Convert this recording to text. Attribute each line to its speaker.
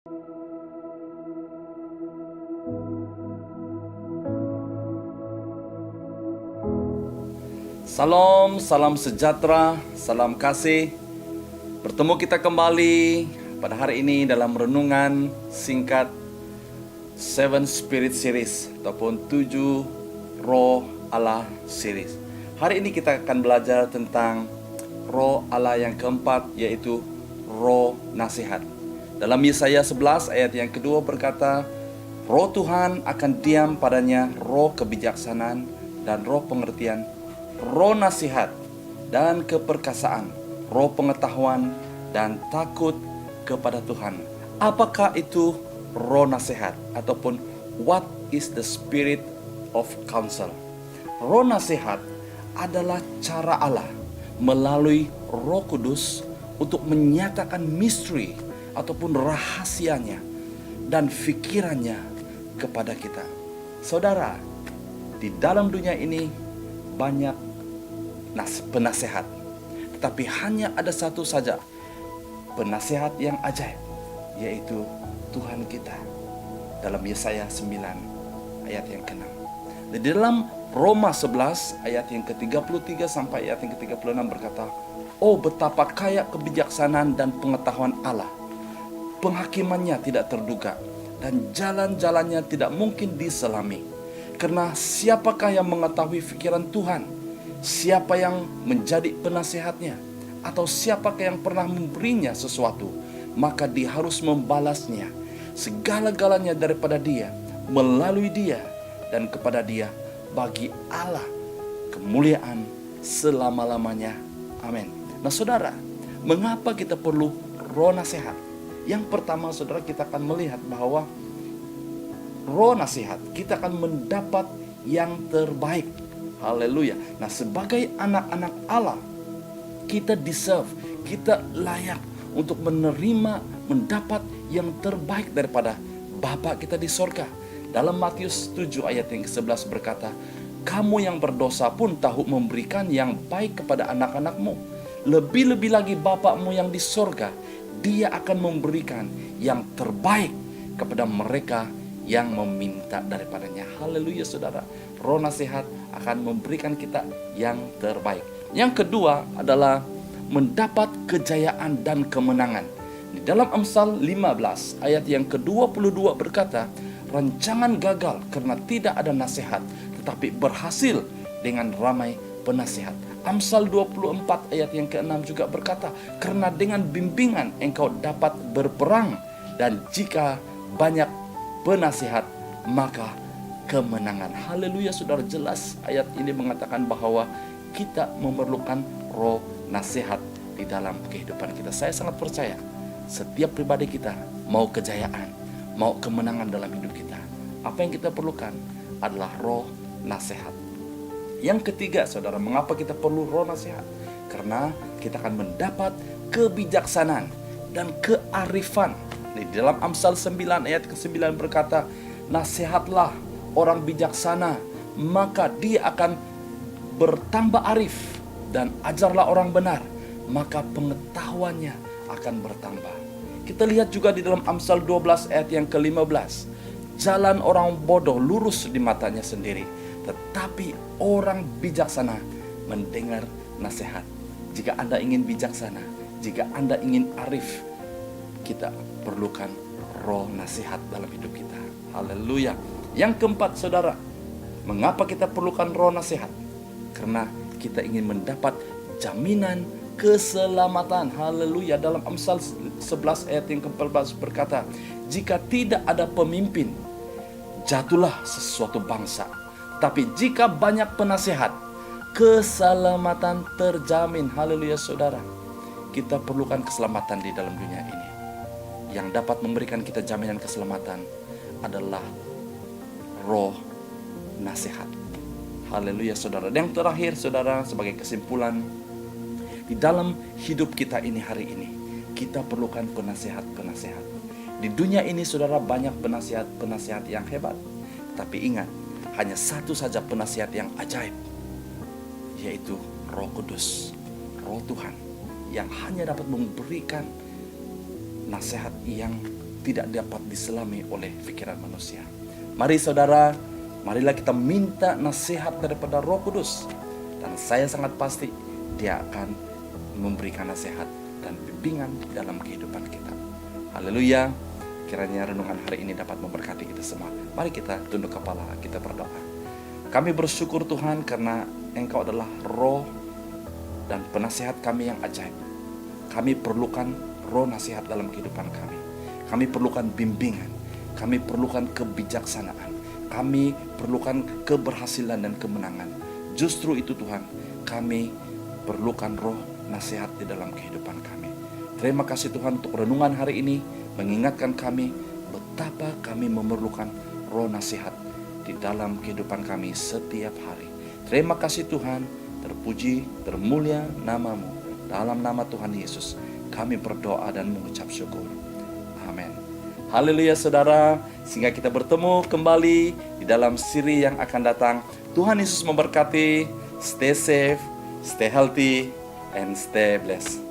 Speaker 1: Salam, salam sejahtera, salam kasih. Bertemu kita kembali pada hari ini dalam renungan singkat Seven Spirit Series ataupun 7 Roh Allah Series. Hari ini kita akan belajar tentang Roh Allah yang keempat, yaitu Roh Nasihat. Dalam Yesaya 11 ayat yang kedua berkata, Roh Tuhan akan diam padanya, roh kebijaksanaan dan roh pengertian, roh nasihat dan keperkasaan, roh pengetahuan dan takut kepada Tuhan. Apakah itu roh nasihat ataupun what is the spirit of counsel? Roh nasihat adalah cara Allah melalui Roh Kudus untuk menyatakan misteri ataupun rahasianya dan pikirannya kepada kita. Saudara, di dalam dunia ini banyak penasehat, tetapi hanya ada satu saja penasehat yang ajaib, yaitu Tuhan kita. Dalam Yesaya 9 ayat yang ke-6. Di dalam Roma 11 ayat yang ke-33 sampai ayat yang ke-36 berkata, oh betapa kaya kebijaksanaan dan pengetahuan Allah, penghakimannya tidak terduga dan jalan-jalannya tidak mungkin diselami. Karena siapakah yang mengetahui pikiran Tuhan? Siapa yang menjadi penasehatnya? Atau siapakah yang pernah memberinya sesuatu? Maka dia harus membalasnya segala-galanya daripada dia, melalui dia, dan kepada dia bagi Allah kemuliaan selama-lamanya. Amin. Nah saudara, mengapa kita perlu roh nasihat? Yang pertama saudara, kita akan melihat bahwa roh nasihat kita akan mendapat yang terbaik. Haleluya. Nah sebagai anak-anak Allah, kita deserve, kita layak untuk menerima, mendapat yang terbaik daripada Bapa kita di sorga. Dalam Matius 7 ayat yang ke-11 berkata, kamu yang berdosa pun tahu memberikan yang baik kepada anak-anakmu. Lebih-lebih lagi Bapamu yang di sorga, Dia akan memberikan yang terbaik kepada mereka yang meminta daripadanya. Haleluya saudara. Roh nasihat akan memberikan kita yang terbaik. Yang kedua adalah mendapat kejayaan dan kemenangan. Di dalam Amsal 15 ayat yang ke-22 berkata, rancangan gagal karena tidak ada nasihat, tetapi berhasil dengan ramai penasihat. Amsal 24 ayat yang ke-6 juga berkata, karena dengan bimbingan engkau dapat berperang, dan jika banyak penasihat maka kemenangan. Haleluya saudara, jelas ayat ini mengatakan bahwa kita memerlukan roh nasihat di dalam kehidupan kita. Saya sangat percaya setiap pribadi kita mau kejayaan, mau kemenangan dalam hidup kita, apa yang kita perlukan adalah roh nasihat. Yang ketiga saudara, mengapa kita perlu roh nasihat? Karena kita akan mendapat kebijaksanaan dan kearifan. Di dalam Amsal 9 ayat ke-9 berkata, nasihatlah orang bijaksana, maka dia akan bertambah arif, dan ajarlah orang benar, maka pengetahuannya akan bertambah. Kita lihat juga di dalam Amsal 12 ayat yang ke-15, jalan orang bodoh lurus di matanya sendiri, tetapi orang bijaksana mendengar nasihat. Jika Anda ingin bijaksana, jika Anda ingin arif, kita perlukan roh nasihat dalam hidup kita. Haleluya. Yang keempat saudara, mengapa kita perlukan roh nasihat? Karena kita ingin mendapat jaminan keselamatan. Haleluya. Dalam Amsal 11 ayat yang ke-14 berkata, jika tidak ada pemimpin, jatuhlah sesuatu bangsa. Tapi jika banyak penasihat, keselamatan terjamin. Haleluya saudara. Kita perlukan keselamatan di dalam dunia ini. Yang dapat memberikan kita jaminan keselamatan adalah roh nasihat. Haleluya saudara. Dan yang terakhir saudara, sebagai kesimpulan, di dalam hidup kita ini hari ini, kita perlukan penasihat-penasihat. Di dunia ini saudara, banyak penasihat-penasihat yang hebat. Tapi ingat, hanya satu saja penasihat yang ajaib, yaitu Roh Kudus, Roh Tuhan, yang hanya dapat memberikan nasihat yang tidak dapat diselami oleh pikiran manusia. Mari saudara, marilah kita minta nasihat daripada Roh Kudus. Dan saya sangat pasti Dia akan memberikan nasihat dan bimbingan dalam kehidupan kita. Haleluya. Kiranya renungan hari ini dapat memberkati kita semua. Mari kita tunduk kepala, kita berdoa. Kami bersyukur Tuhan karena Engkau adalah Roh dan penasihat kami yang ajaib. Kami perlukan roh nasihat dalam kehidupan kami. Kami perlukan bimbingan. Kami perlukan kebijaksanaan. Kami perlukan keberhasilan dan kemenangan. Justru itu Tuhan, kami perlukan roh nasihat di dalam kehidupan kami. Terima kasih Tuhan untuk renungan hari ini mengingatkan kami betapa kami memerlukan roh nasihat di dalam kehidupan kami setiap hari. Terima kasih Tuhan, terpuji, termulia nama-Mu. Dalam nama Tuhan Yesus, kami berdoa dan mengucap syukur. Amin. Haleluya saudara, sehingga kita bertemu kembali di dalam siri yang akan datang. Tuhan Yesus memberkati. Stay safe, stay healthy, and stay blessed.